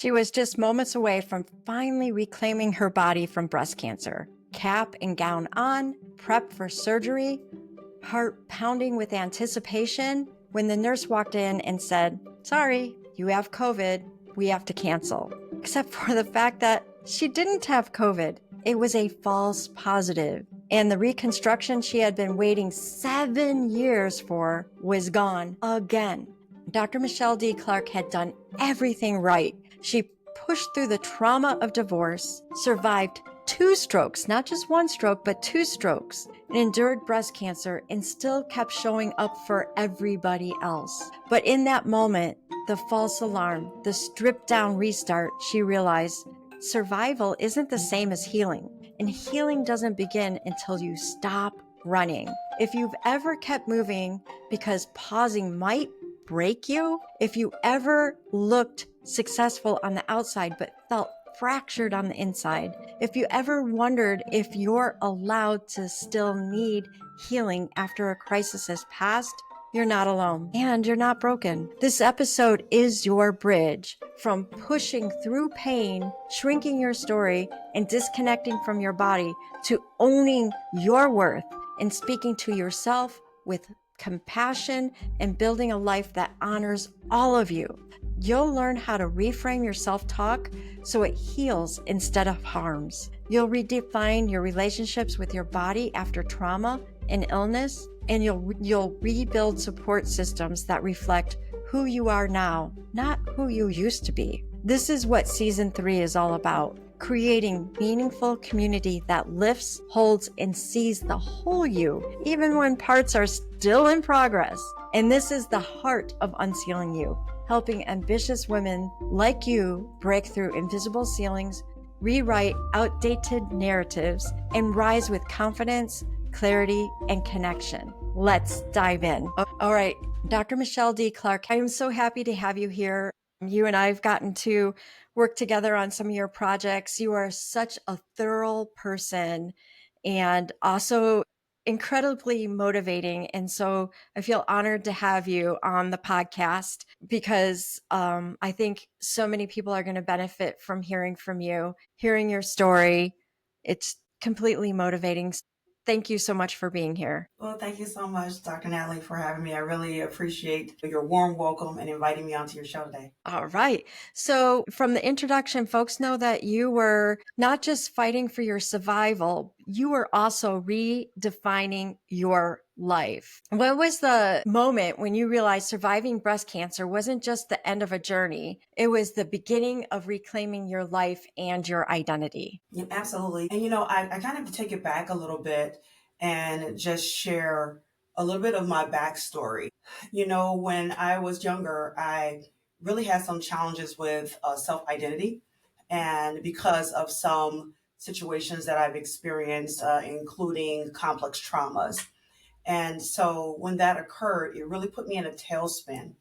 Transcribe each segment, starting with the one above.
She was just moments away from finally reclaiming her body from breast cancer. Cap and gown on, prep for surgery, heart pounding with anticipation when the nurse walked in and said, "Sorry, you have COVID. We have to cancel." Except for the fact that she didn't have COVID. It was a false positive. And the reconstruction she had been waiting 7 years for was gone again. Dr. Michele D. Clark had done everything right. She pushed through the trauma of divorce, survived 2 strokes, not just 1 stroke, but 2 strokes, and endured breast cancer and still kept showing up for everybody else. But in that moment, the false alarm, the stripped down restart, she realized survival isn't the same as healing. And healing doesn't begin until you stop running. If you've ever kept moving because pausing might break you, if you ever looked successful on the outside but felt fractured on the inside, if you ever wondered if you're allowed to still need healing after a crisis has passed, you're not alone and you're not broken. This episode is your bridge from pushing through pain, shrinking your story, and disconnecting from your body to owning your worth and speaking to yourself with compassion and building a life that honors all of you. You'll learn how to reframe your self-talk so it heals instead of harms. You'll redefine your relationships with your body after trauma and illness, and you'll rebuild support systems that reflect who you are now, not who you used to be. This is what season 3 is all about. Creating meaningful community that lifts, holds, and sees the whole you, even when parts are still in progress. And this is the heart of UnCeiling You, helping ambitious women like you break through invisible ceilings, rewrite outdated narratives, and rise with confidence, clarity, and connection. Let's dive in. All right, Dr. Michele D. Clark, I am so happy to have you here. You and I have gotten to work together on some of your projects. You are such a thorough person and also incredibly motivating. And so I feel honored to have you on the podcast because I think so many people are going to benefit from hearing from you, hearing your story. It's completely motivating. Thank you so much for being here. Well, thank you so much, Dr. Natalie, for having me. I really appreciate your warm welcome and inviting me onto your show today. All right. So from the introduction, folks know that you were not just fighting for your survival, you were also redefining your life. What was the moment when you realized surviving breast cancer wasn't just the end of a journey? It was the beginning of reclaiming your life and your identity. Yeah, absolutely. And, I kind of take it back a little bit and just share a little bit of my backstory. When I was younger, I really had some challenges with self-identity. And because of some situations that I've experienced, including complex traumas. And so when that occurred, it really put me in a tailspin.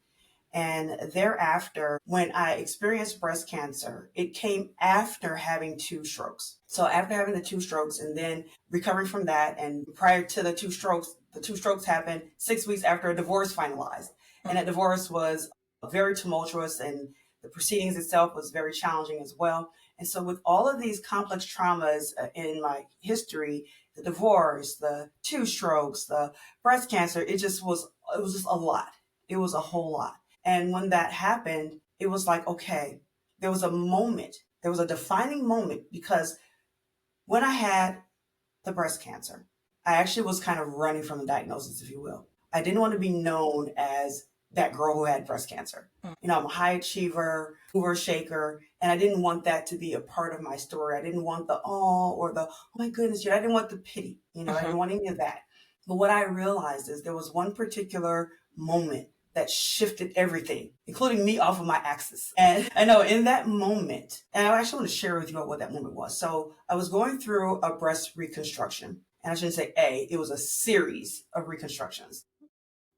And thereafter, when I experienced breast cancer, it came after having 2 strokes. So after having the 2 strokes and then recovering from that, and prior to the 2 strokes happened 6 weeks after a divorce finalized. And that divorce was very tumultuous, and the proceedings itself was very challenging as well. And so with all of these complex traumas in my history, the divorce, the 2 strokes, the breast cancer, it was just a lot. It was a whole lot. And when that happened, it was like, okay, there was a defining moment, because when I had the breast cancer, I actually was kind of running from the diagnosis, if you will. I didn't want to be known as that girl who had breast cancer. I'm a high achiever, mover, shaker, and I didn't want that to be a part of my story. I didn't want the or the, oh my goodness, I didn't want the pity, I didn't want any of that. But what I realized is there was one particular moment that shifted everything, including me, off of my axis. And I know in that moment, and I actually want to share with you what that moment was. So I was going through a breast reconstruction, and I shouldn't say it was a series of reconstructions.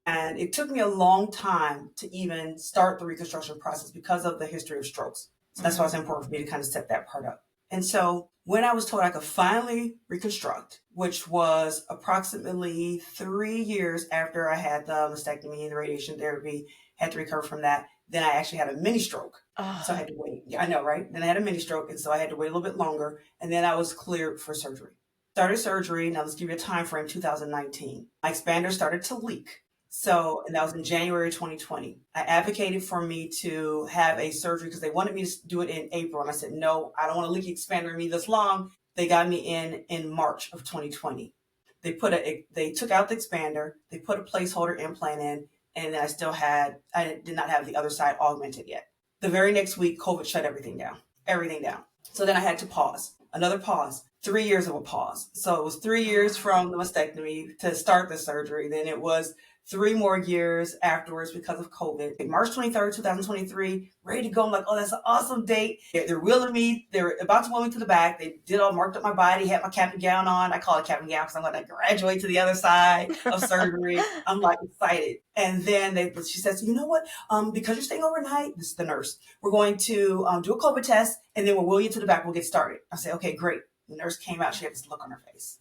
And it took me a long time to even start the reconstruction process because of the history of strokes. So that's why it's important for me to kind of set that part up. And so when I was told I could finally reconstruct, which was approximately 3 years after I had the mastectomy and the radiation therapy, had to recover from that, then I actually had a mini stroke. So I Oh, had to wait. Yeah, I know, right? Then I had a mini stroke. And so I had to wait a little bit longer. And then I was cleared for surgery. Started surgery. Now let's give you a time frame, 2019. My expander started to leak. So, and that was in January 2020. I advocated for me to have a surgery because they wanted me to do it in April. And I said, no, I don't want to leak expander in me this long. They got me in March of 2020. They took out the expander, they put a placeholder implant in, and I did not have the other side augmented yet. The very next week, COVID shut everything down, everything down. So then I had to pause, another pause, 3 years of a pause. So it was 3 years from the mastectomy to start the surgery. Then it was 3 more years afterwards because of COVID. March 23rd, 2023, ready to go. I'm like, oh, that's an awesome date. They're wheeling me. They're about to wheel me to the back. They did all marked up my body, had my cap and gown on. I call it cap and gown because I'm going to graduate to the other side of surgery. I'm like excited. And then she says, you know what? Because you're staying overnight, this is the nurse, we're going to do a COVID test and then we'll wheel you to the back. We'll get started. I said, okay, great. The nurse came out. She had this look on her face.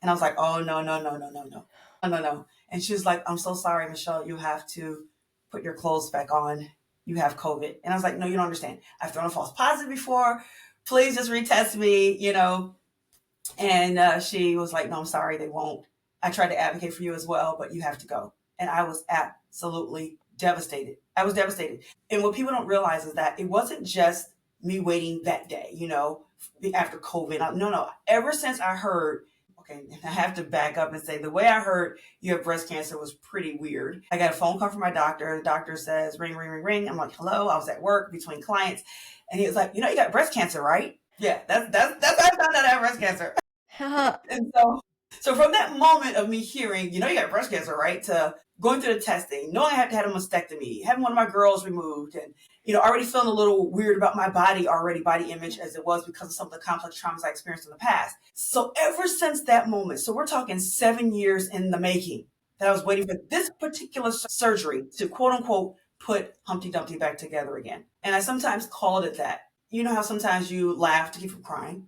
And I was like, oh, no, no, no, no, no, no, no, no, no. And she was like, I'm so sorry, Michelle, you have to put your clothes back on. You have COVID. And I was like, no, you don't understand. I've thrown a false positive before. Please just retest me, And she was like, no, I'm sorry, they won't. I tried to advocate for you as well, but you have to go. And I was absolutely devastated. I was devastated. And what people don't realize is that it wasn't just me waiting that day, after COVID. No. Ever since I heard, okay, I have to back up and say the way I heard you have breast cancer was pretty weird. I got a phone call from my doctor. The doctor says, ring, ring, ring, ring. I'm like, hello. I was at work between clients. And he was like, you got breast cancer, right? Yeah, that's how I found out I have breast cancer. And so from that moment of me hearing, you got breast cancer, right, to going through the testing, knowing I had to have a mastectomy, having one of my girls removed, and already feeling a little weird about my body image as it was because of some of the complex traumas I experienced in the past. So ever since that moment, so we're talking 7 years in the making, that I was waiting for this particular surgery to quote unquote put Humpty Dumpty back together again. And I sometimes called it that. You know how sometimes you laugh to keep from crying?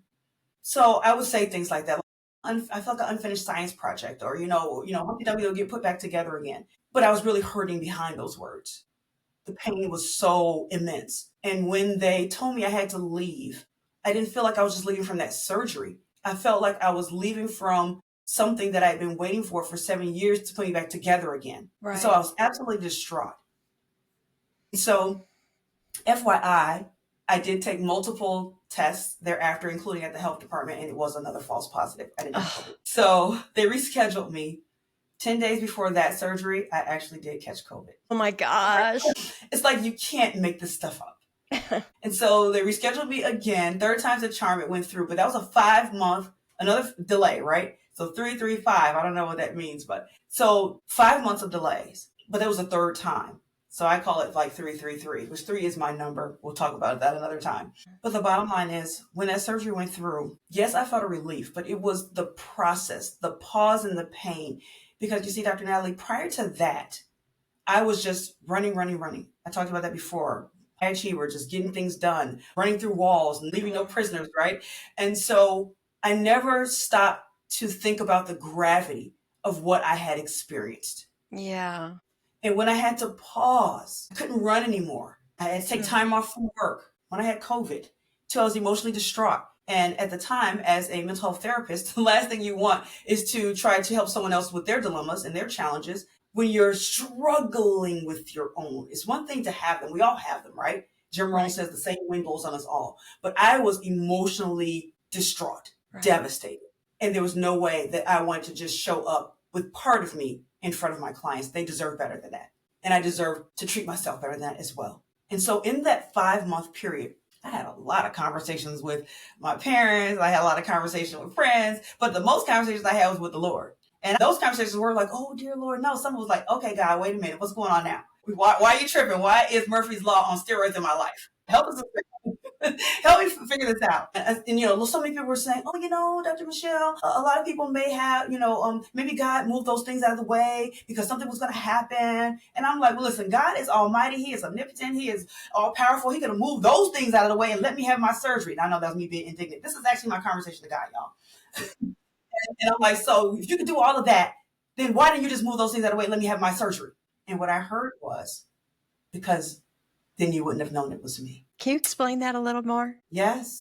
So I would say things like that. I felt like an unfinished science project, or Humpty Dumpty will get put back together again. But I was really hurting behind those words. The pain was so immense. And when they told me I had to leave, I didn't feel like I was just leaving from that surgery. I felt like I was leaving from something that I had been waiting for 7 years to put me back together again. Right. So I was absolutely distraught. So FYI, I did take multiple tests thereafter, including at the health department, and it was another false positive. I didn't have COVID. So they rescheduled me. 10 days before that surgery, I actually did catch COVID. Oh my gosh. It's like you can't make this stuff up. And so they rescheduled me again. Third time's a charm, it went through, but that was a 5-month, another delay, right? So 335, I don't know what that means, but so 5 months of delays, but that was a third time. So I call it like 333, which 3 is my number. We'll talk about that another time. But the bottom line is, when that surgery went through, yes, I felt a relief, but it was the process, the pause and the pain. Because you see, Dr. Natalie, prior to that, I was just running. I talked about that before. High achiever, just getting things done, running through walls and leaving no prisoners, right? And so I never stopped to think about the gravity of what I had experienced. Yeah. And when I had to pause, I couldn't run anymore. I had to take time off from work when I had COVID till I was emotionally distraught. And at the time, as a mental health therapist, the last thing you want is to try to help someone else with their dilemmas and their challenges when you're struggling with your own. It's one thing to have them. We all have them, right? Jim Rohn says the same wind blows on us all. But I was emotionally distraught, devastated. And there was no way that I wanted to just show up with part of me in front of my clients. They deserve better than that. And I deserve to treat myself better than that as well. And so in that 5-month period, I had a lot of conversations with my parents. I had a lot of conversations with friends, but the most conversations I had was with the Lord. And those conversations were like, oh, dear Lord, no. Someone was like, okay, God, wait a minute. What's going on now? Why are you tripping? Why is Murphy's Law on steroids in my life? Help us. Help me figure this out. And so many people were saying, oh, Dr. Michelle, a lot of people may have, maybe God moved those things out of the way because something was going to happen. And I'm like, well, listen, God is almighty. He is omnipotent. He is all powerful. He could have moved those things out of the way and let me have my surgery. And I know that was me being indignant. This is actually my conversation with God, y'all. And I'm like, so if you could do all of that, then why didn't you just move those things out of the way and let me have my surgery? And what I heard was, because then you wouldn't have known it was me. Can you explain that a little more? Yes.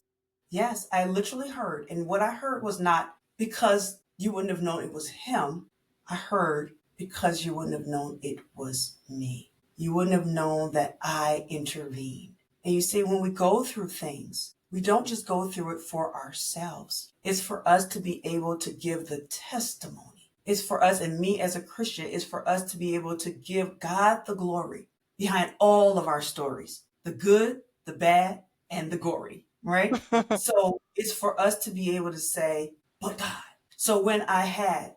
Yes. I literally heard. And what I heard was not because you wouldn't have known it was him. I heard because you wouldn't have known it was me. You wouldn't have known that I intervened. And you see, when we go through things, we don't just go through it for ourselves. It's for us to be able to give the testimony. It's for us, and me as a Christian, it's for us to be able to give God the glory behind all of our stories, the good, the bad, and the gory, right? So it's for us to be able to say, but God. So when I had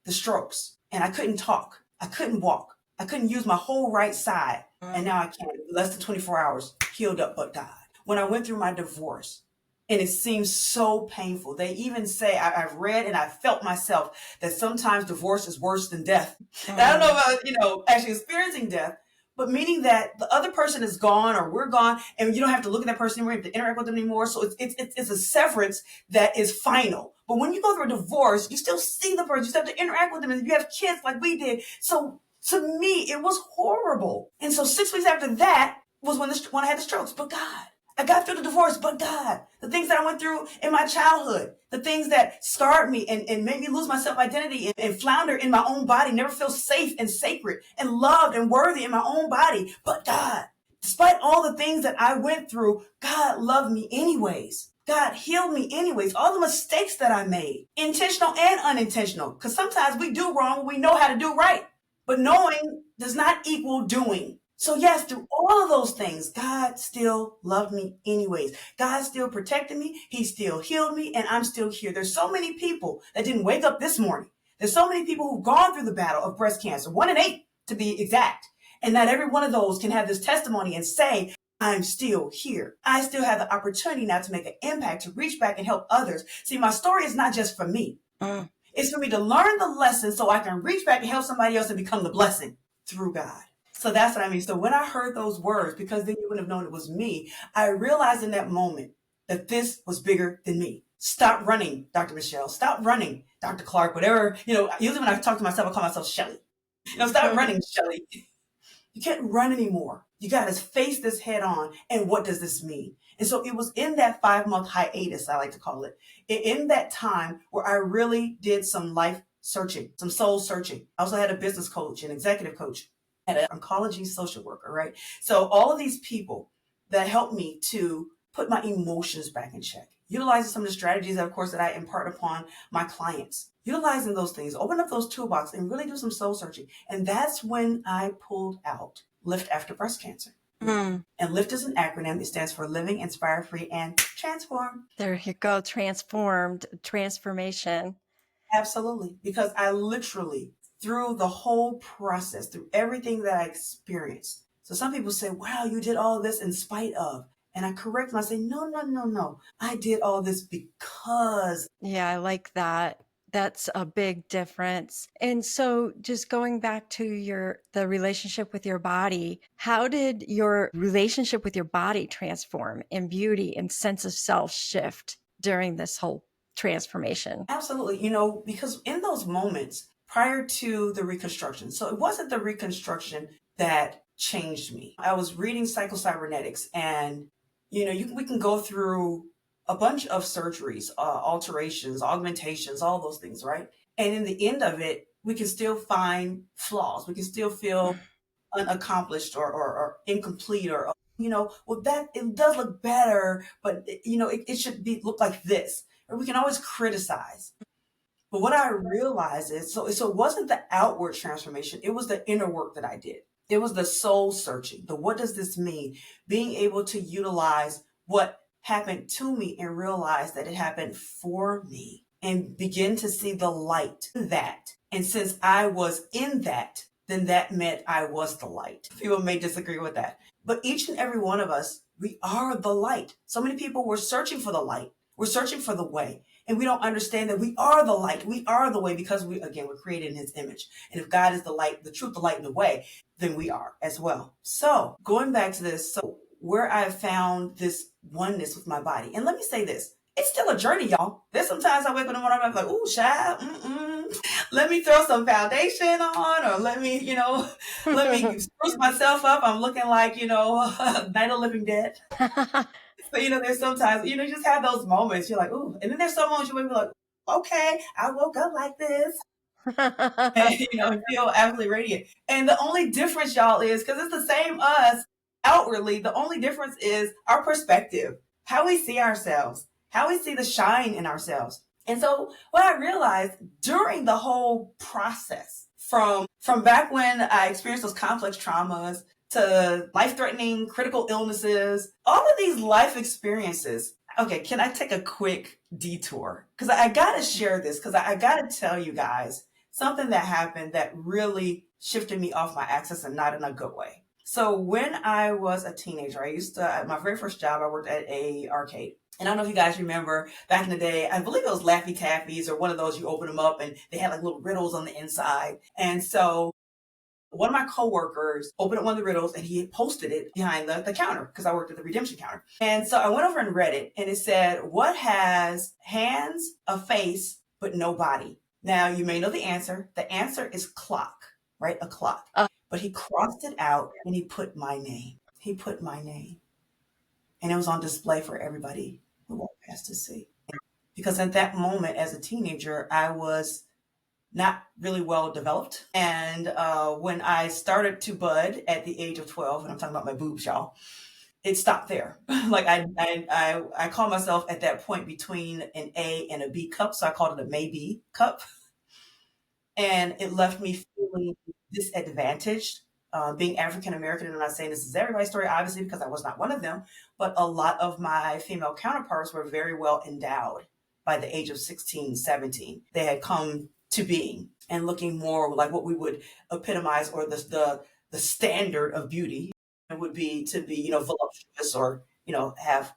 the strokes and I couldn't talk, I couldn't walk, I couldn't use my whole right side, and now I can, less than 24 hours, healed up, but God. When I went through my divorce, and it seems so painful. They even say, I've read and I felt myself that sometimes divorce is worse than death. And I don't know about, actually experiencing death, but meaning that the other person is gone or we're gone and you don't have to look at that person anymore, you have to interact with them anymore. So it's a severance that is final. But when you go through a divorce, you still see the person, you still have to interact with them, and you have kids like we did. So to me, it was horrible. And so 6 weeks after that was when I had the strokes. But God, I got through the divorce, but God, the things that I went through in my childhood, the things that scarred me and made me lose my self-identity and flounder in my own body, never feel safe and sacred and loved and worthy in my own body. But God, despite all the things that I went through, God loved me anyways. God healed me anyways. All the mistakes that I made, intentional and unintentional, because sometimes we do wrong when we know how to do right. But knowing does not equal doing. So yes, through all of those things, God still loved me anyways. God still protected me. He still healed me, and I'm still here. There's so many people that didn't wake up this morning. There's so many people who've gone through the battle of breast cancer, 1 in 8 to be exact. And not every one of those can have this testimony and say, I'm still here. I still have the opportunity now to make an impact, to reach back and help others. See, my story is not just for me. It's for me to learn the lesson so I can reach back and help somebody else and become the blessing through God. So that's what I mean. So when I heard those words, because then you wouldn't have known it was me, I realized in that moment that this was bigger than me. Stop running, Dr. Michelle. Stop running, Dr. Clark, whatever. Usually when I talk to myself, I call myself Shelly. Stop running, Shelly. You can't run anymore. You got to face this head on. And what does this mean? And so it was in that 5-month hiatus, I like to call it, in that time where I really did some life searching, some soul searching. I also had a business coach, an executive coach, and an oncology social worker, right? So all of these people that helped me to put my emotions back in check, utilizing some of the strategies, of course, that I impart upon my clients, utilizing those things, open up those toolbox and really do some soul searching. And that's when I pulled out Lift After Breast Cancer. And LIFT is an acronym. It stands for Living, Inspire, Free, and Transform. There you go. Transformed, transformation. Absolutely. Because I literally, through the whole process, through everything that I experienced. So some people say, wow, you did all this in spite of. And I correct them. I say, no. I did all this because. Yeah, I like that. That's a big difference. And so just going back to the relationship with your body, how did your relationship with your body transform in beauty and sense of self shift during this whole transformation? Absolutely. Because in those moments prior to the reconstruction, so it wasn't the reconstruction that changed me. I was reading psychocybernetics, and, we can go through a bunch of surgeries, alterations, augmentations, all those things, right? And in the end of it, we can still find flaws. We can still feel unaccomplished or incomplete or, that it does look better, but, it should look like this. Or we can always criticize. But what I realized is, so it wasn't the outward transformation. It was the inner work that I did. It was the soul searching. What does this mean? Being able to utilize what happened to me and realize that it happened for me and begin to see the light in that. And since I was in that, then that meant I was the light. People may disagree with that. But each and every one of us, we are the light. So many people were searching for the light. We're searching for the way. And we don't understand that we are the light. We are the way because we're created in his image. And if God is the light, the truth, the light, and the way, then we are as well. So going back to this, so where I found this oneness with my body. And let me say this, It's still a journey, y'all. There's sometimes I wake up in the morning, I'm like, ooh, child, let me throw some foundation on, or let me, let me spruce myself up. I'm looking like, Night of the Living Dead. So, there's sometimes, you just have those moments. You're like, ooh. And then there's some moments you might be like, okay, I woke up like this. And, feel absolutely radiant. And the only difference, y'all, is because it's the same us outwardly. The only difference is our perspective, how we see ourselves, how we see the shine in ourselves. And so what I realized during the whole process, from back when I experienced those complex traumas to life-threatening critical illnesses, all of these life experiences. Okay, can I take a quick detour? Because I got to share this, because I got to tell you guys something that happened that really shifted me off my axis, and not in a good way. So when I was a teenager, my very first job, I worked at a arcade. And I don't know if you guys remember back in the day, I believe it was Laffy Taffies, or one of those, you open them up and they had like little riddles on the inside. And so one of my coworkers opened up one of the riddles and he had posted it behind the counter, because I worked at the redemption counter. And so I went over and read it, and it said, what has hands, a face, but no body? Now, you may know the answer. The answer is clock, right? A clock. But he crossed it out and he put my name. He put my name. And it was on display for everybody who walked past to see. Because at that moment, as a teenager, I was not really well developed. And when I started to bud at the age of 12, and I'm talking about my boobs, y'all, it stopped there. Like I call myself at that point between an A and a B cup. So I called it a maybe cup. And it left me feeling disadvantaged. Being African American, and I'm not saying this is everybody's story, obviously, because I was not one of them, but a lot of my female counterparts were very well endowed by the age of 16, 17. They had come to being and looking more like what we would epitomize, or the standard of beauty would be to be, voluptuous, or, have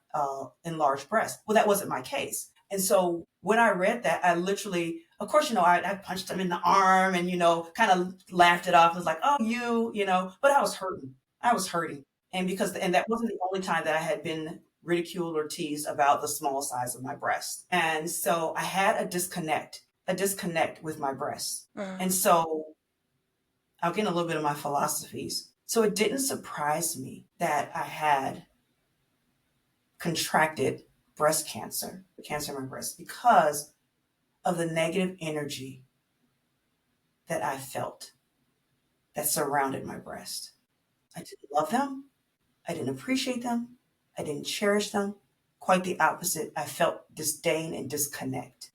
enlarged breasts. Well, that wasn't my case. And so when I read that, I literally, of course, I punched him in the arm and, kind of laughed it off. It was like, oh, but I was hurting. I was hurting. And that wasn't the only time that I had been ridiculed or teased about the small size of my breast. And so I had a disconnect with my breasts. And so I'll get a little bit of my philosophies. So it didn't surprise me that I had contracted cancer in my breast, because of the negative energy that I felt that surrounded my breast. I didn't love them. I didn't appreciate them. I didn't cherish them. Quite the opposite. I felt disdain and disconnect.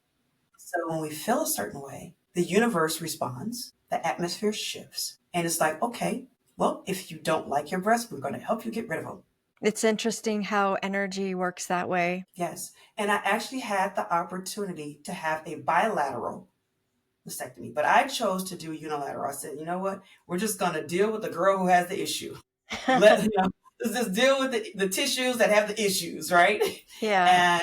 So when we feel a certain way, the universe responds, the atmosphere shifts, and it's like, okay, well, if you don't like your breast, we're going to help you get rid of them. It's interesting how energy works that way. Yes. And I actually had the opportunity to have a bilateral mastectomy, but I chose to do unilateral. I said, you know what? We're just going to deal with the girl who has the issue. Let's just deal with the tissues that have the issues, right? Yeah.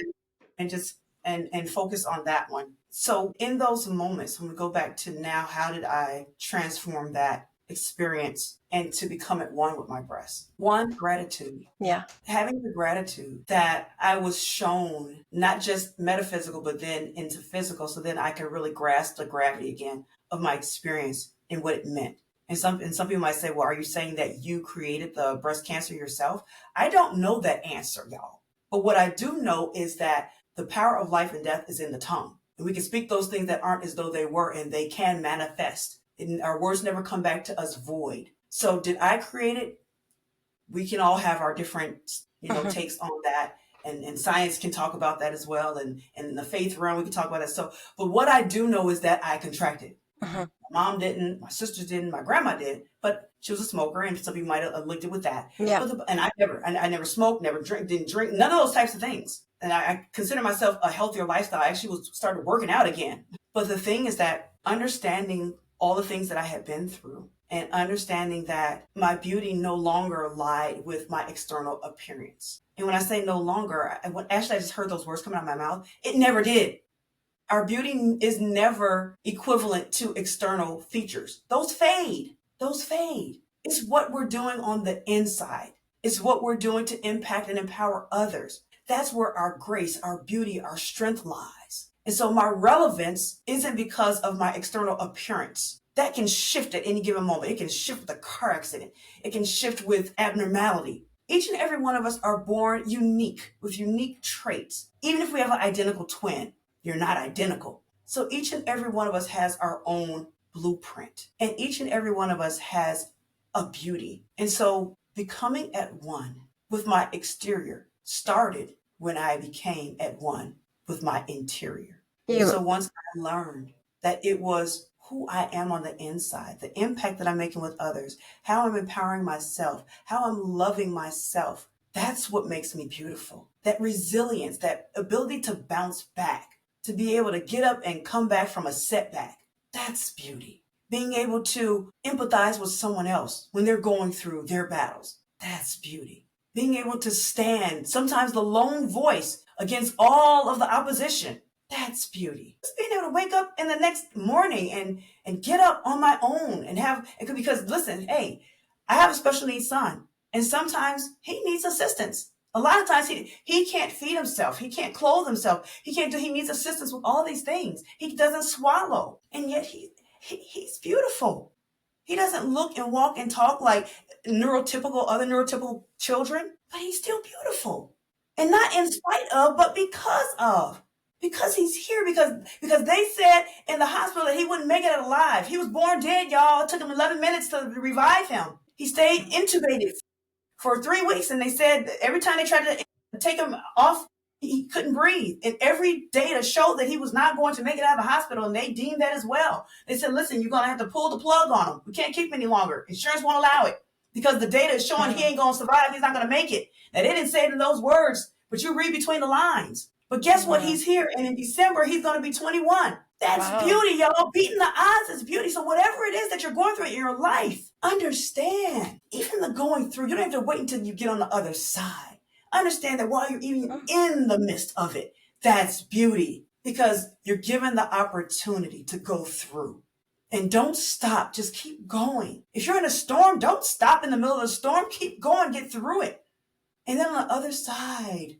And focus on that one. So in those moments, when we go back to now, how did I transform that experience and to become at one with my breast? One, gratitude. Yeah. Having the gratitude that I was shown not just metaphysical, but then into physical, so then I could really grasp the gravity again of my experience and what it meant. And some people might say, well, are you saying that you created the breast cancer yourself? I don't know that answer, y'all. But what I do know is that the power of life and death is in the tongue. And we can speak those things that aren't as though they were, and they can manifest. And our words never come back to us void. So did I create it? We can all have our different, takes on that. And science can talk about that as well. And in the faith realm, we can talk about that. So, but what I do know is that I contracted. My mom didn't, my sisters didn't, my grandma did, but she was a smoker, and some people might have linked it with that. Yeah. And I never smoked, didn't drink, none of those types of things. And I consider myself a healthier lifestyle. I actually started working out again. But the thing is that understanding all the things that I had been through, and understanding that my beauty no longer lied with my external appearance. And when I say no longer, actually I just heard those words coming out of my mouth, it never did. Our beauty is never equivalent to external features. Those fade. It's what we're doing on the inside. It's what we're doing to impact and empower others. That's where our grace, our beauty, our strength lies. And so my relevance isn't because of my external appearance. That can shift at any given moment. It can shift with a car accident. It can shift with abnormality. Each and every one of us are born unique with unique traits. Even if we have an identical twin, you're not identical. So each and every one of us has our own blueprint, and each and every one of us has a beauty. And so becoming at one with my exterior started when I became at one with my interior. So once I learned that it was who I am on the inside, the impact that I'm making with others, how I'm empowering myself, how I'm loving myself, that's what makes me beautiful. That resilience, that ability to bounce back, to be able to get up and come back from a setback, that's beauty. Being able to empathize with someone else when they're going through their battles, that's beauty. Being able to stand, sometimes the lone voice against all of the opposition, that's beauty. Just being able to wake up in the next morning and get up on my own and have, because listen, hey, I have a special needs son, and sometimes he needs assistance. A lot of times he can't feed himself. He can't clothe himself. He needs assistance with all these things. He doesn't swallow. And yet he's beautiful. He doesn't look and walk and talk like other neurotypical children, but he's still beautiful. And not in spite of, but because of. Because he's here, because they said in the hospital that he wouldn't make it alive. He was born dead, y'all. It took him 11 minutes to revive him. He stayed intubated for 3 weeks, and they said every time they tried to take him off, he couldn't breathe. And every data showed that he was not going to make it out of the hospital, and they deemed that as well. They said, listen, you're going to have to pull the plug on him. We can't keep him any longer. Insurance won't allow it because the data is showing he ain't going to survive. He's not going to make it. Now, they didn't say it in those words, but you read between the lines. But guess what? He's here, and in December, he's going to be 21. That's beauty, y'all. Beating the odds is beauty. So whatever it is that you're going through in your life, understand, even the going through, you don't have to wait until you get on the other side. Understand that while you're even in the midst of it, that's beauty, because you're given the opportunity to go through. And don't stop. Just keep going. If you're in a storm, don't stop in the middle of the storm. Keep going. Get through it. And then on the other side,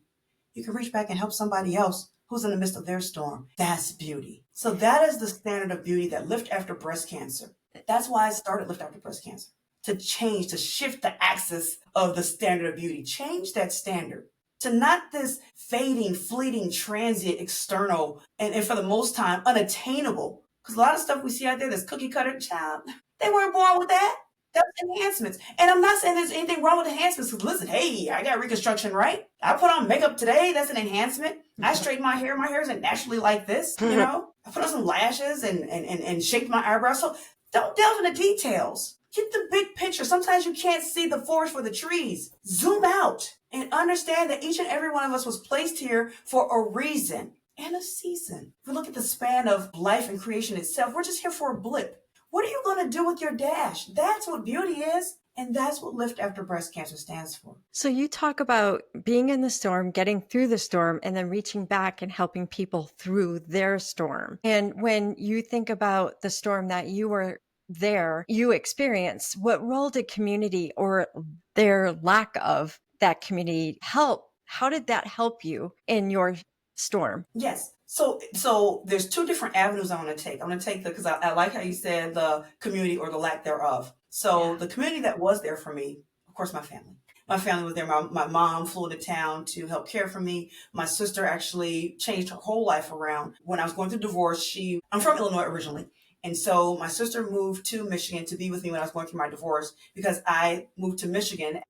you can reach back and help somebody else who's in the midst of their storm. That's beauty. So that is the standard of beauty that Lift After Breast Cancer. That's why I started Lift After Breast Cancer. To change, to shift the axis of the standard of beauty. Change that standard. To not this fading, fleeting, transient, external, and for the most time, unattainable. Because a lot of stuff we see out there that's cookie cutter, child, they weren't born with that. That's enhancements. And I'm not saying there's anything wrong with enhancements, because listen, hey, I got reconstruction, right? I put on makeup today. That's an enhancement. I straighten my hair. My hair isn't naturally like this, you know? I put on some lashes and shaped my eyebrows. So don't delve into details. Get the big picture. Sometimes you can't see the forest for the trees. Zoom out and understand that each and every one of us was placed here for a reason and a season. If we look at the span of life and creation itself, we're just here for a blip. What are you going to do with your dash? That's what beauty is. And that's what Lift After Breast Cancer stands for. So you talk about being in the storm, getting through the storm, and then reaching back and helping people through their storm. And when you think about the storm that you were there, you experienced, what role did community or their lack of that community help? How did that help you in your storm? Yes. So there's two different avenues I want to take. I'm going to take because I like how you said the community or the lack thereof. So the community that was there for me, of course, my family. My family was there. My mom flew to town to help care for me. My sister actually changed her whole life around. When I was going through divorce, I'm from Illinois originally. And so my sister moved to Michigan to be with me when I was going through my divorce, because I moved to Michigan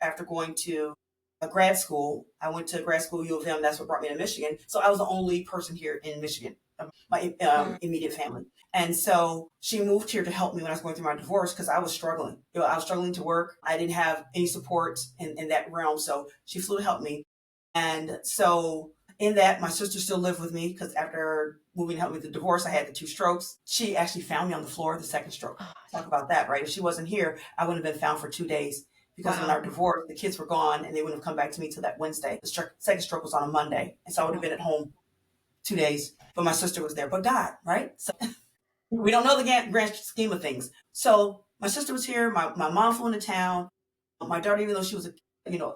after going to a grad school. I went to grad school, U of M. That's what brought me to Michigan. So I was the only person here in Michigan, my immediate family. And so she moved here to help me when I was going through my divorce, because I was struggling. I was struggling to work. I didn't have any support in that realm. So she flew to help me. And so in that, my sister still lived with me, because after moving to help me with the divorce, I had the 2 strokes. She actually found me on the floor of the second stroke. Talk about that, right? If she wasn't here, I wouldn't have been found for 2 days. Because when our divorce, the kids were gone and they wouldn't have come back to me till that Wednesday. The second stroke was on a Monday. And so I would have been at home 2 days, but my sister was there, but God, right? So we don't know the grand scheme of things. So my sister was here. My mom flew into town. My daughter, even though she was,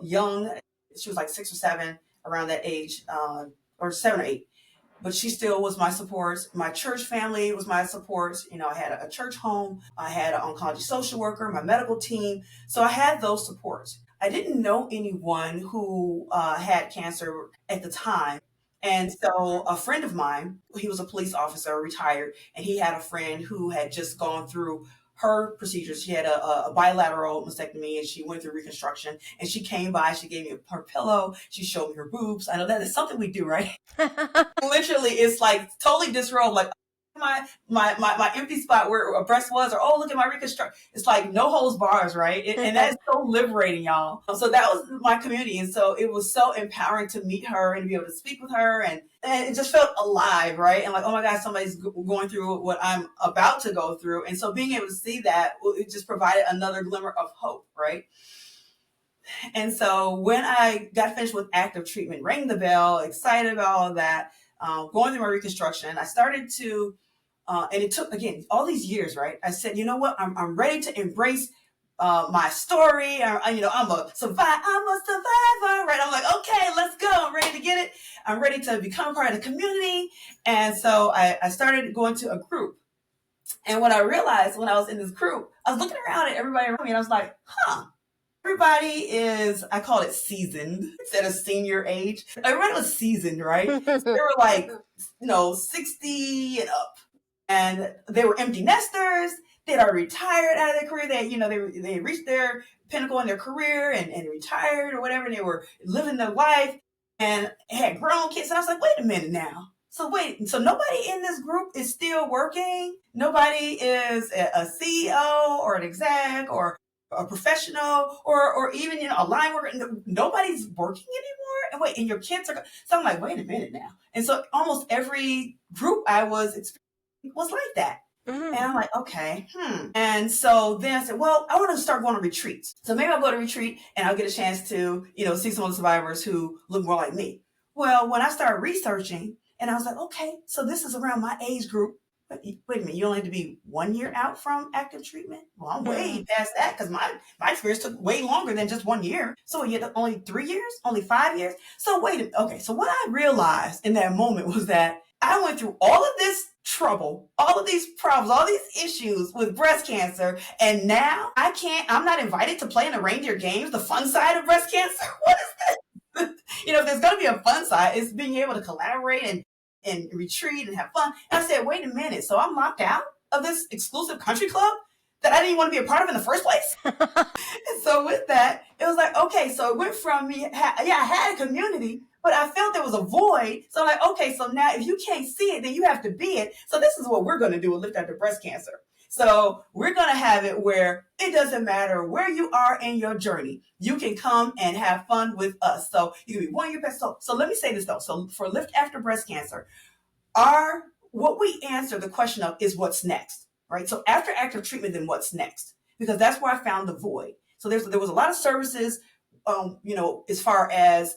young, she was like 6 or 7. around that age, or 7 or 8. But she still was my support. My church family was my support. I had a church home. I had an oncology social worker, my medical team. So I had those supports. I didn't know anyone who had cancer at the time. And so a friend of mine, he was a police officer, retired, and he had a friend who had just gone through her procedures. She had a bilateral mastectomy, and she went through reconstruction, and she came by, she gave me her pillow, she showed me her boobs. I know that is something we do, right? Literally, it's like totally disrobe, like my empty spot where a breast was, or oh, look at my reconstruct. It's like no holds bars, right? And that's so liberating, y'all. So that was my community, and so it was so empowering to meet her and to be able to speak with her, and it just felt alive, right? And like, oh my God, somebody's going through what I'm about to go through, and so being able to see that, it just provided another glimmer of hope, right? And so when I got finished with active treatment, rang the bell, excited about all of that, going through my reconstruction, I started to, and it took, again, all these years, right? I said, you know what? I'm ready to embrace my story. I'm a survivor, right? I'm like, okay, let's go. I'm ready to get it. I'm ready to become part of the community. And so I started going to a group. And what I realized when I was in this group, I was looking around at everybody around me, and I was like, everybody is, I call it seasoned instead of senior age. Everybody was seasoned, right? So they were like, 60 and up. And they were empty nesters. They'd already retired out of their career. They reached their pinnacle in their career and retired or whatever. And they were living their life and had grown kids. And I was like, wait a minute now. So nobody in this group is still working. Nobody is a CEO or an exec or a professional or even, a line worker. Nobody's working anymore. And your kids are, so I'm like, wait a minute now. And so almost every group I was experiencing was like that. Mm-hmm. And I'm like, okay, And so then I said, well, I want to start going to retreats. So maybe I'll go to retreat and I'll get a chance to, see some of the survivors who look more like me. Well, when I started researching, and I was like, okay, so this is around my age group. But wait a minute, you only have to be 1 year out from active treatment? Well, I'm way past that, because my experience took way longer than just 1 year. So you had only 3 years, only 5 years. So okay, so what I realized in that moment was that I went through all of this trouble, all of these problems, all these issues with breast cancer, and now I'm not invited to play in the reindeer games, the fun side of breast cancer. What is that? If there's going to be a fun side, it's being able to collaborate and retreat and have fun. And I said, wait a minute, so I'm locked out of this exclusive country club that I didn't want to be a part of in the first place? And so with that, it was like, okay, so it went from me, I had a community, but I felt there was a void. So I'm like, okay, so now if you can't see it, then you have to be it. So this is what we're going to do with Lift After Breast Cancer. So we're going to have it where it doesn't matter where you are in your journey. You can come and have fun with us. So you can be 1 year past. So let me say this though. So for Lift After Breast Cancer, what we answer the question of is what's next, right? So after active treatment, then what's next? Because that's where I found the void. So there was a lot of services, as far as,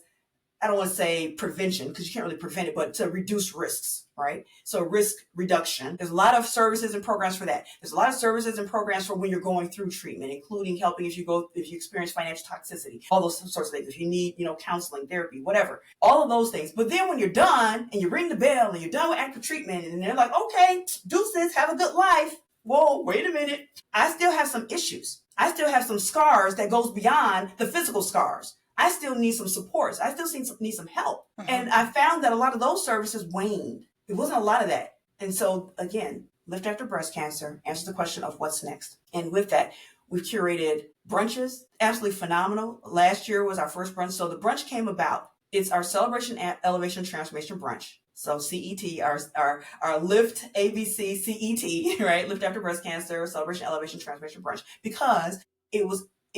I don't want to say prevention, because you can't really prevent it, but to reduce risks, right? So risk reduction. There's a lot of services and programs for that. There's a lot of services and programs for when you're going through treatment, including helping if you experience financial toxicity, all those sorts of things. If you need, counseling, therapy, whatever, all of those things. But then when you're done and you ring the bell and you're done with active treatment and they're like, okay, deuces, have a good life. Whoa, wait a minute. I still have some issues. I still have some scars that goes beyond the physical scars. I still need some supports. I still need some help. And I found that a lot of those services waned. There wasn't a lot of that. And so again, Lift After Breast Cancer answers the question of what's next. And with that, we've curated brunches, absolutely phenomenal. Last year was our first brunch. So the brunch came about. It's our Celebration, Elevation, Transformation Brunch. So CET, our Lift ABC CET, right? Lift After Breast Cancer, Celebration, Elevation, Transformation Brunch, because it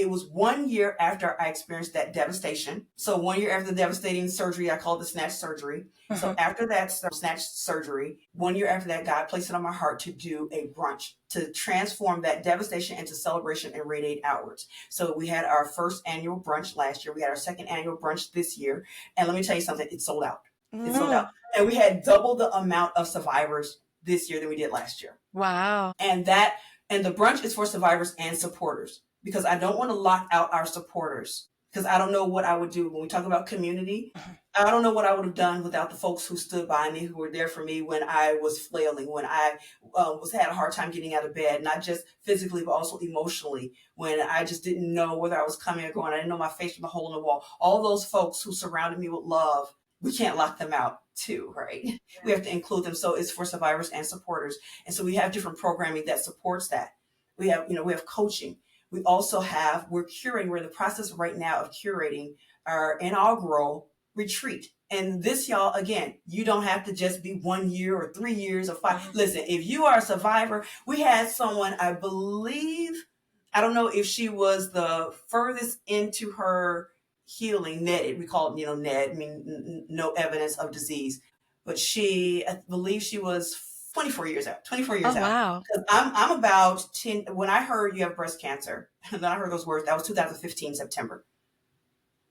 was 1 year after I experienced that devastation. So 1 year after the devastating surgery, I call it the snatch surgery. So after that snatch surgery, 1 year after that, God placed it on my heart to do a brunch to transform that devastation into celebration and radiate outwards. So we had our first annual brunch last year. We had our second annual brunch this year. And let me tell you something, it sold out. It sold out. And we had double the amount of survivors this year than we did last year. Wow. And the brunch is for survivors and supporters, because I don't want to lock out our supporters. because I don't know what I would do when we talk about community. I don't know what I would have done without the folks who stood by me, who were there for me when I was flailing, when I was had a hard time getting out of bed, not just physically but also emotionally. When I just didn't know whether I was coming or going, I didn't know my face from a hole in the wall. All those folks who surrounded me with love, we can't lock them out too, right? Yeah. We have to include them. So it's for survivors and supporters, and so we have different programming that supports that. We have coaching. We also have, we're in the process right now of curating our inaugural retreat. And this, y'all, again, you don't have to just be 1 year or 3 years or 5. Listen, if you are a survivor, we had someone, I believe, I don't know if she was the furthest into her healing, Ned, we call it, Ned, I mean, no evidence of disease. But I believe she was 24 years out, 24 years out. Wow. Because I'm about 10, when I heard you have breast cancer, and then I heard those words, that was 2015, September.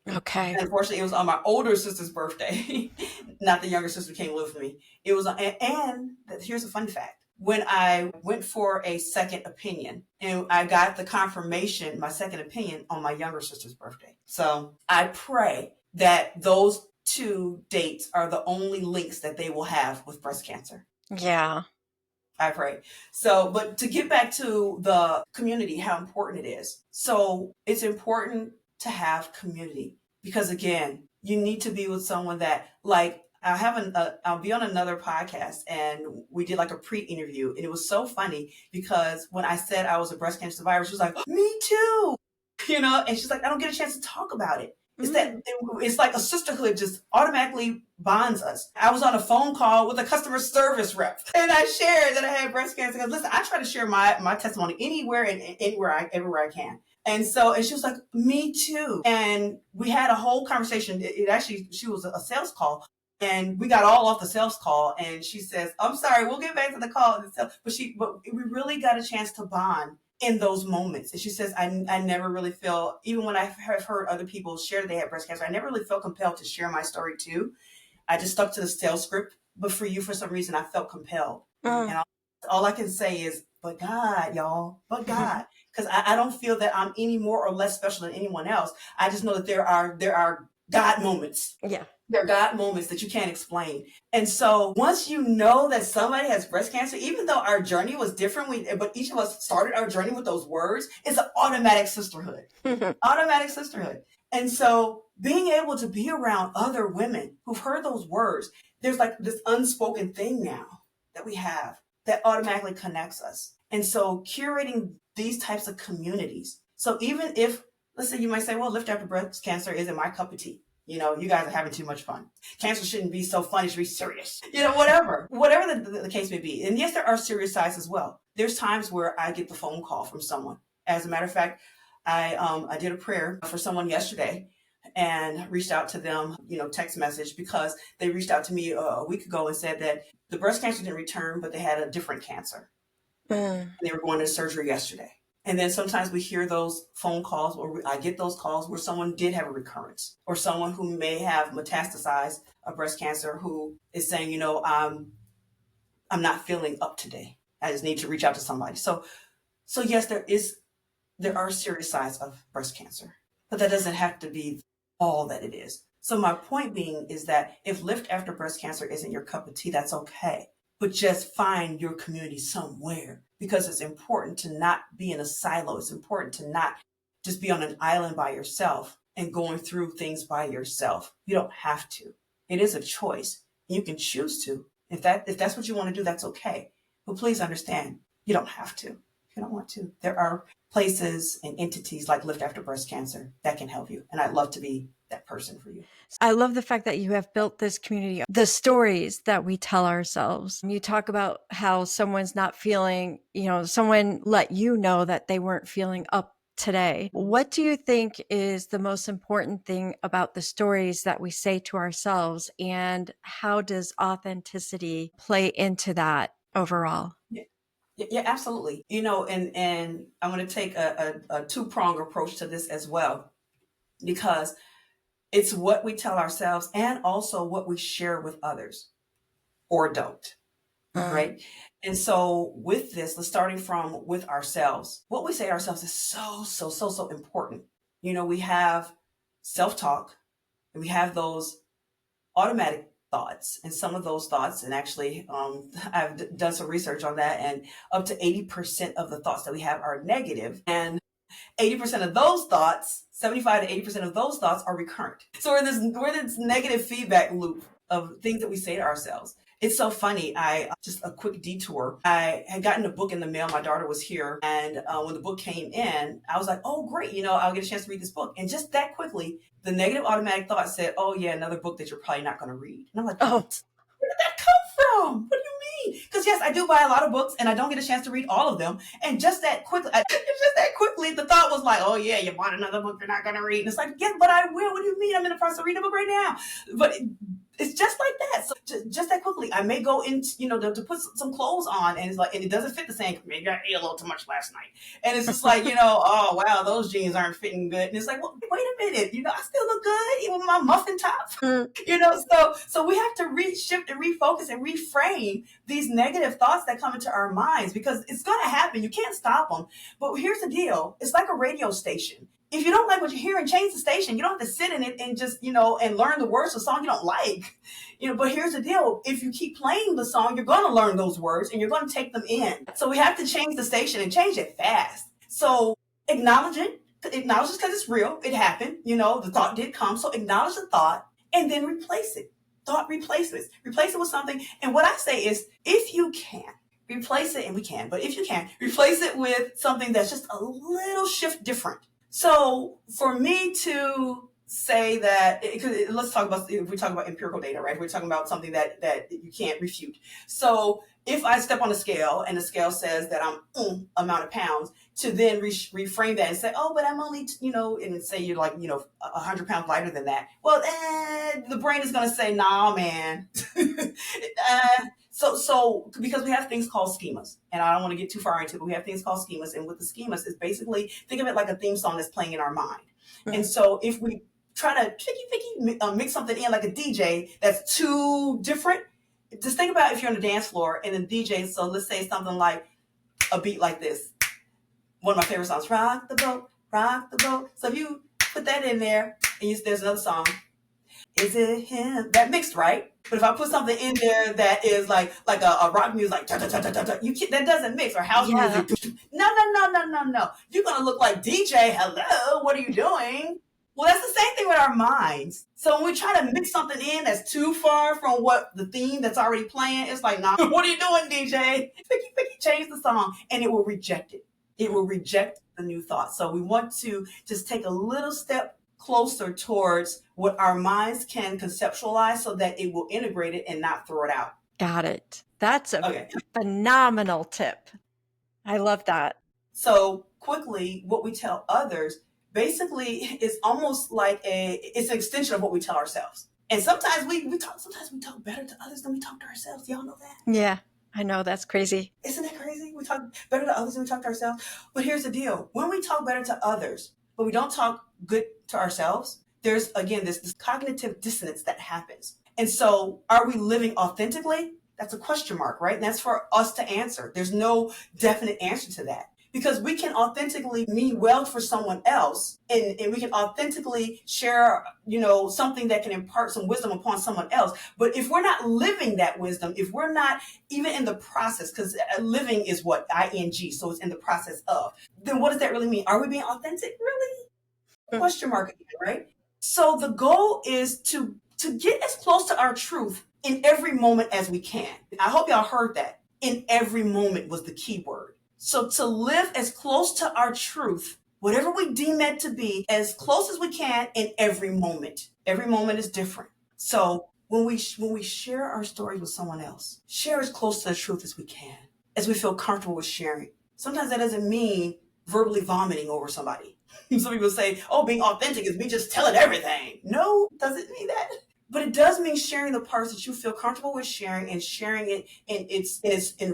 Okay. And unfortunately, it was on my older sister's birthday, not the younger sister who came live with me. It was, and here's a fun fact. When I went for a second opinion, and I got the confirmation, my second opinion, on my younger sister's birthday. So I pray that those 2 dates are the only links that they will have with breast cancer. Yeah. I pray. So, but to get back to the community, how important it is. So it's important to have community because, again, you need to be with someone that, like, I'll be on another podcast, and we did like a pre-interview, and it was so funny because when I said I was a breast cancer survivor, she was like, "Me too," and she's like, "I don't get a chance to talk about it." It's like a sisterhood just automatically bonds us. I was on a phone call with a customer service rep, and I shared that I had breast cancer. Because listen, I try to share my testimony anywhere and everywhere I can. And she was like, "Me too." And we had a whole conversation. She was a sales call, and we got all off the sales call. And she says, "I'm sorry, we'll get back to the call." But we really got a chance to bond in those moments. And she says, I never really feel, even when I have heard other people share that they had breast cancer, I never really felt compelled to share my story too. I just stuck to the sales script. But for you, for some reason, I felt compelled. And all I can say is, but God, y'all, but God. Because I don't feel that I'm any more or less special than anyone else. I just know that there are God moments. Yeah. There are God moments that you can't explain. And so once you know that somebody has breast cancer, even though our journey was different, but each of us started our journey with those words, it's an automatic sisterhood. Automatic sisterhood. And so being able to be around other women who've heard those words, there's like this unspoken thing now that we have that automatically connects us. And so curating these types of communities. So even if, let's say you might say, well, Lift After Breast Cancer isn't my cup of tea. You guys are having too much fun. Cancer shouldn't be so fun. It should be serious. Whatever the case may be. And yes, there are serious sides as well. There's times where I get the phone call from someone. As a matter of fact, I did a prayer for someone yesterday and reached out to them, text message, because they reached out to me a week ago and said that the breast cancer didn't return, but they had a different cancer. And they were going to surgery yesterday. And then sometimes we hear those phone calls, or I get those calls where someone did have a recurrence, or someone who may have metastasized a breast cancer who is saying, I'm not feeling up today. I just need to reach out to somebody. So yes, there are serious sides of breast cancer, but that doesn't have to be all that it is. So my point being is that if Lift After Breast Cancer isn't your cup of tea, that's okay. But just find your community somewhere, because it's important to not be in a silo. It's important to not just be on an island by yourself and going through things by yourself. You don't have to. It is a choice. You can choose to. If that's what you want to do, that's okay. But please understand, you don't have to. You don't want to. There are places and entities like Lift After Breast Cancer that can help you. And I'd love to be that person for you. I love the fact that you have built this community, the stories that we tell ourselves. You talk about how someone's not feeling, someone let you know that they weren't feeling up today. What do you think is the most important thing about the stories that we say to ourselves, and how does authenticity play into that overall? Yeah, absolutely. And I'm going to take a two-pronged approach to this as well, because it's what we tell ourselves and also what we share with others or don't. Right. And so with this, starting from with ourselves, what we say to ourselves is so important. We have self-talk, and we have those automatic thoughts. And some of those thoughts, and actually, I've done some research on that, and up to 80% of the thoughts that we have are negative. And 80% of those thoughts, 75 to 80% of those thoughts are recurrent. So we're this negative feedback loop of things that we say to ourselves. It's so funny. I just a quick detour. I had gotten a book in the mail. My daughter was here, and when the book came in, I was like, "Oh, great! I'll get a chance to read this book." And just that quickly, the negative automatic thought said, "Oh yeah, another book that you're probably not going to read." And I'm like, Oh, "Where did that come from? What do you mean?" Because yes, I do buy a lot of books, and I don't get a chance to read all of them. And just that quickly, the thought was like, "Oh yeah, you bought another book you're not going to read." And it's like, "Yeah, but I will. What do you mean? I'm in the process of reading a book right now." But it's just like that. So just that quickly, I may go into, to put some clothes on, and it's like, and it doesn't fit the same. Maybe I ate a little too much last night, and it's just like, oh wow, those jeans aren't fitting good. And it's like, well, wait a minute, I still look good even with my muffin top. So we have to reshift and refocus and reframe these negative thoughts that come into our minds, because it's going to happen. You can't stop them. But here's the deal: it's like a radio station. If you don't like what you hear, and change the station. You don't have to sit in it and just, and learn the words of a song you don't like. But here's the deal: if you keep playing the song, you're going to learn those words and you're going to take them in. So we have to change the station, and change it fast. So acknowledge it because it's real. It happened. The thought did come. So acknowledge the thought and then replace it. Thought replacements. Replace it with something. And what I say is, if you can, replace it, and we can, but if you can, replace it with something that's just a little shift different. So for me to say that, let's talk about, if we talk about empirical data, right? We're talking about something that you can't refute. So if I step on a scale and the scale says that I'm amount of pounds, to then reframe that and say, oh, but I'm only, and say you're like, 100 pounds lighter than that. Well, the brain is going to say, nah, man. So because we have things called schemas, and I don't want to get too far into it, but we have things called schemas. And with the schemas is basically, think of it like a theme song that's playing in our mind. Mm-hmm. And so if we try to mix something in like a DJ that's too different, just think about if you're on the dance floor and the DJ, so let's say something like a beat like this. One of my favorite songs, rock the boat, rock the boat. So if you put that in there, and there's another song, is it him? That mixed, right? But if I put something in there that is like a rock music, like that doesn't mix, or house music. No. You're gonna look like DJ. Hello, what are you doing? Well, that's the same thing with our minds. So when we try to mix something in that's too far from what the theme that's already playing, it's like, nah, what are you doing, DJ? Change the song, and it will reject it. It will reject the new thought. So we want to just take a little step closer towards what our minds can conceptualize, so that it will integrate it and not throw it out. Got it. That's a phenomenal tip. I love that. So quickly, what we tell others basically is almost like it's an extension of what we tell ourselves. And sometimes we talk better to others than we talk to ourselves. Y'all know that? Yeah, I know. That's crazy. Isn't that crazy? We talk better to others than we talk to ourselves. But here's the deal: when we talk better to others, but we don't talk good to ourselves, there's again this cognitive dissonance that happens. And so, are we living authentically? That's a question mark, right? And that's for us to answer. There's no definite answer to that. Because we can authentically mean well for someone else, and we can authentically share, something that can impart some wisdom upon someone else. But if we're not living that wisdom, if we're not even in the process, because living is what? ING, so it's in the process of, then what does that really mean? Are we being authentic, really? Question mark again, right? So the goal is to get as close to our truth in every moment as we can. I hope y'all heard that. In every moment was the key word. So to live as close to our truth, whatever we deem that to be, as close as we can in every moment. Every moment is different. So when we share our stories with someone else, share as close to the truth as we can, as we feel comfortable with sharing. Sometimes that doesn't mean verbally vomiting over somebody. Some people say, oh, being authentic is me just telling everything. No, it doesn't mean that. But it does mean sharing the parts that you feel comfortable with sharing, and sharing it in its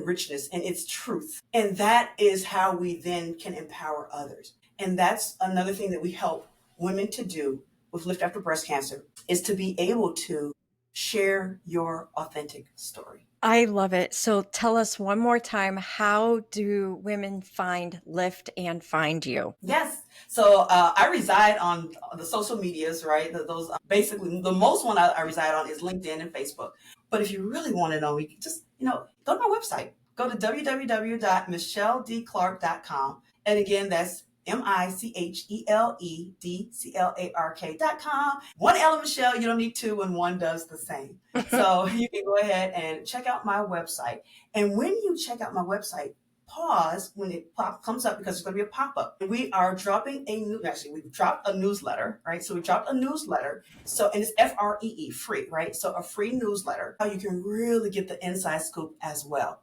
richness and its truth. And that is how we then can empower others. And that's another thing that we help women to do with Lift After Breast Cancer, is to be able to Share your authentic story. I love it. So tell us one more time, how do women find Lift and find you? Yes. So I reside on the social medias, right? Those basically the most one I reside on is LinkedIn and Facebook. But if you really want to know, you can just go to my website. Go to www.micheledclark.com, and again, that's MICHELEDCLARK.com. One L of Michelle, you don't need two, and one does the same. So you can go ahead and check out my website. And when you check out my website, pause when it comes up, because it's going to be a pop-up. We are dropping we've dropped a newsletter, right? So we dropped a newsletter. So, and it's FREE, free, right? So a free newsletter, how you can really get the inside scoop as well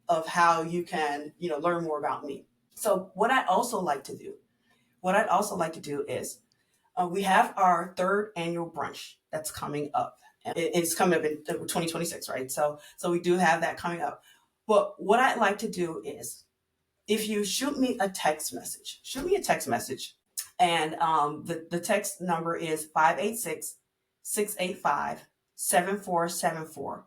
of how you can, learn more about me. So what I'd also like to do is we have our third annual brunch that's coming up. It's coming up in 2026, right? So we do have that coming up. But what I'd like to do is, if you shoot me a text message, and the text number is 586-685-7474.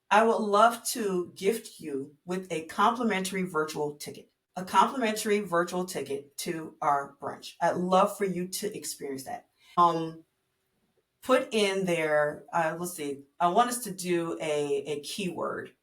I would love to gift you with a complimentary virtual ticket. To our brunch. I'd love for you to experience that. Put in there, let's see, I want us to do a keyword.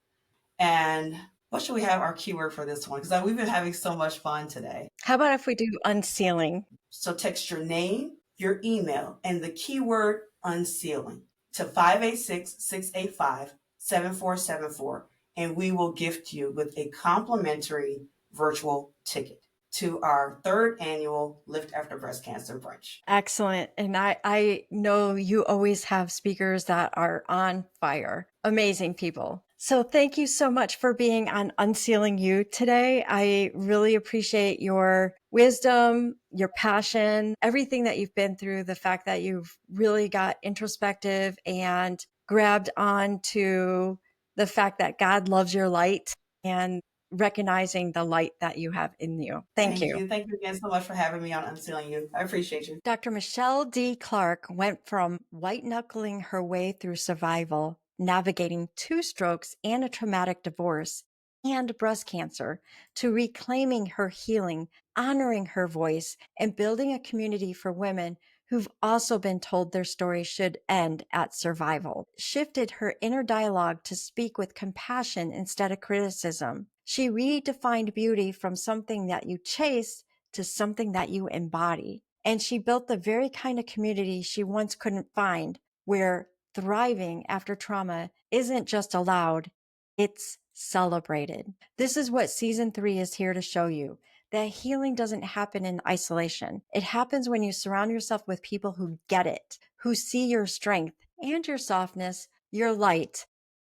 And what should we have our keyword for this one? Because we've been having so much fun today. How about if we do UnCeiling? So text your name, your email, and the keyword UnCeiling to 586-685-7474, and we will gift you with a complimentary virtual ticket to our third annual Lift After Breast Cancer brunch. Excellent. And I know you always have speakers that are on fire. Amazing people. So thank you so much for being on UnCeiling You today. I really appreciate your wisdom, your passion, everything that you've been through, the fact that you've really got introspective and grabbed on to the fact that God loves your light and recognizing the light that you have in you. Thank you. Thank you again so much for having me on UnCeiling You. I appreciate you. Dr. Michele D. Clark went from white knuckling her way through survival, navigating 2 strokes and a traumatic divorce and breast cancer, to reclaiming her healing, honoring her voice, and building a community for women who've also been told their story should end at survival. Shifted her inner dialogue to speak with compassion instead of criticism. She redefined beauty from something that you chase to something that you embody. And she built the very kind of community she once couldn't find, where thriving after trauma isn't just allowed, it's celebrated. This is what season 3 is here to show you, that healing doesn't happen in isolation. It happens when you surround yourself with people who get it, who see your strength and your softness, your light,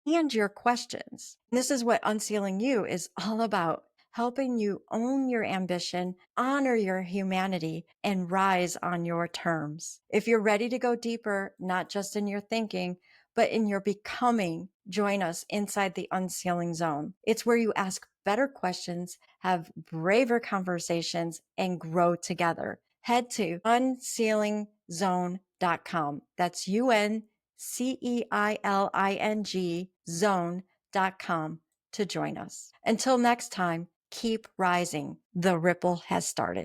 and your questions. This is what UnCeiling You is all about, helping you own your ambition, honor your humanity, and rise on your terms. If you're ready to go deeper, not just in your thinking, but in your becoming, join us inside the UnCeiling Zone. It's where you ask better questions, have braver conversations, and grow together. Head to unceilingzone.com. That's UnCeiling zone.com to join us. Until next time, keep rising. The ripple has started.